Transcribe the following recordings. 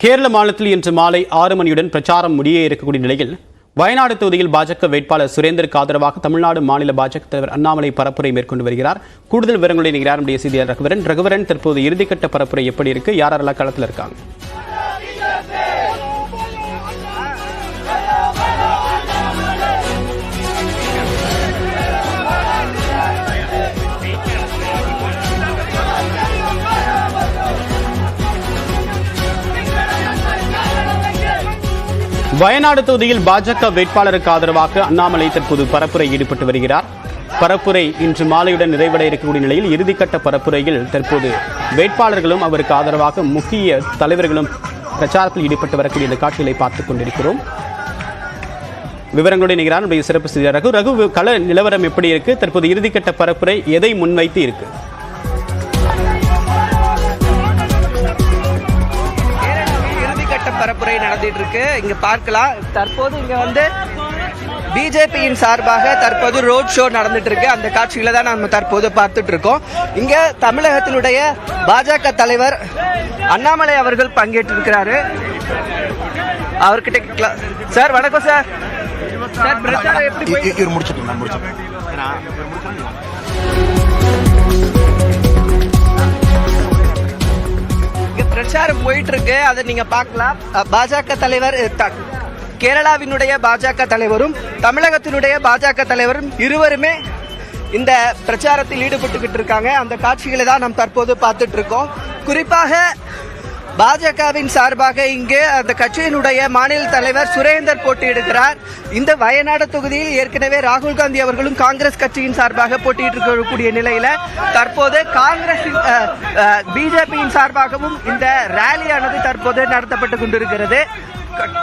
கேரள மாநிலத்தில் இன்று மாலை 6 மணியுடன் பிரச்சாரம் முடிய இருக்கக்கூடிய நிலையில் வயநாடு தொகுதியில் பாஜக வேட்பாளர் சுரேந்தருக்கு ஆதரவாக தமிழ்நாடு மாநில பாஜக தலைவர் அண்ணாமலை பரப்புரை மேற்கொண்டு வருகிறார். கூடுதல் விவரங்களை நம்முடைய செய்தியாளர் ரகுவரன் தற்போது இறுதிக்கட்ட பரப்புரை எப்படி இருக்கு, யாரெல்லாம் களத்தில் இருக்காங்க? வயநாடு தொகுதியில் பாஜக வேட்பாளருக்கு ஆதரவாக அண்ணாமலை தற்போது பரப்புரை ஈடுபட்டு வருகிறார். பரப்புரை இன்று மாலையுடன் நிறைவடைய இருக்கக்கூடிய நிலையில் இறுதிக்கட்ட பரப்புரையில் தற்போது வேட்பாளர்களும் அவருக்கு ஆதரவாக முக்கிய தலைவர்களும் பிரச்சாரத்தில் ஈடுபட்டு வரக்கூடிய இந்த காட்சிகளை பார்த்துக் கொண்டிருக்கிறோம். விவரங்களுடன் இணைகிறார் நம்முடைய சிறப்பு செய்தியாளர் ரகு. கள நிலவரம் எப்படி இருக்கு? தற்போது இறுதிக்கட்ட பரப்புரை எதை முன்வைத்து இருக்கு? பரப்புரை நடந்துட்டு இருக்கு. இங்க பார்க்கலாம், தற்போது இங்க வந்து பிஜேபியின் சார்பாக தற்போது ரோட் ஷோ நடந்துட்டு இருக்கு. அந்த காட்சிகளை தான் நம்ம தற்போது பார்த்துட்டு இருக்கோம். இங்க தமிழகத்தினுடைய பாஜக தலைவர் அண்ணாமலை அவர்கள் பங்கேற்று இருக்கிறாரு. அவர்கிட்ட சார் வணக்கம் சார். சார் பிரச்சாரம் எப்படி பிரச்சாரம் போயிட்டு இருக்கு, அதை நீங்க பார்க்கலாம். பாஜக தலைவர் கேரளாவினுடைய பாஜக தலைவரும் தமிழகத்தினுடைய பாஜக தலைவரும் இருவருமே இந்த பிரச்சாரத்தில் ஈடுபட்டுக்கிட்டு இருக்காங்க. அந்த காட்சிகளை தான் நாம் தற்போது பார்த்துட்டு இருக்கோம். குறிப்பாக பாஜகவின் சார்பாக இங்கு அந்த கட்சியினுடைய மாநில தலைவர் சுரேந்தர் போட்டியிடுகிறார். இந்த வயநாடு தொகுதியில் ஏற்கனவே ராகுல் காந்தி அவர்களும் காங்கிரஸ் கட்சியின் சார்பாக போட்டியிடக்கூடிய நிலையில தற்போது காங்கிரஸ் பிஜேபியின் சார்பாகவும் இந்த ரேலியானது தற்போது நடத்தப்பட்டு கொண்டிருக்கிறது.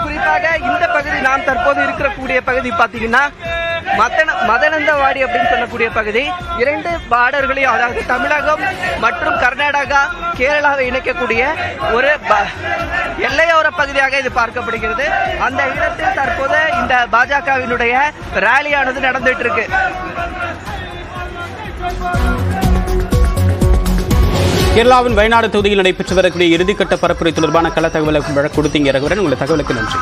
குறிப்பாக இந்த பகுதி நாம் தற்போது இருக்கக்கூடிய பகுதி பார்த்தீங்கன்னா மதனந்தவாடி அப்படின்னு சொல்லக்கூடிய பகுதி. 2 பார்டர்களையும், அதாவது தமிழகம் மற்றும் கர்நாடகா கேரளாவை இணைக்கக்கூடிய ஒரு எல்லையோர பகுதியாக இது பார்க்கப்படுகிறது. அந்த இடத்தில் தற்போது இந்த பாஜகவினுடைய ரேலியானது நடந்துட்டு இருக்கு. கேரளாவின் வயநாடு தொகுதியில் நடைபெற்று வரக்கூடிய இறுதிக்கட்ட பரப்புரை தொடர்பான கள தகவலை கொடுத்தீங்க ரகுவரன். உங்களுடைய தகவலுக்கு நன்றி.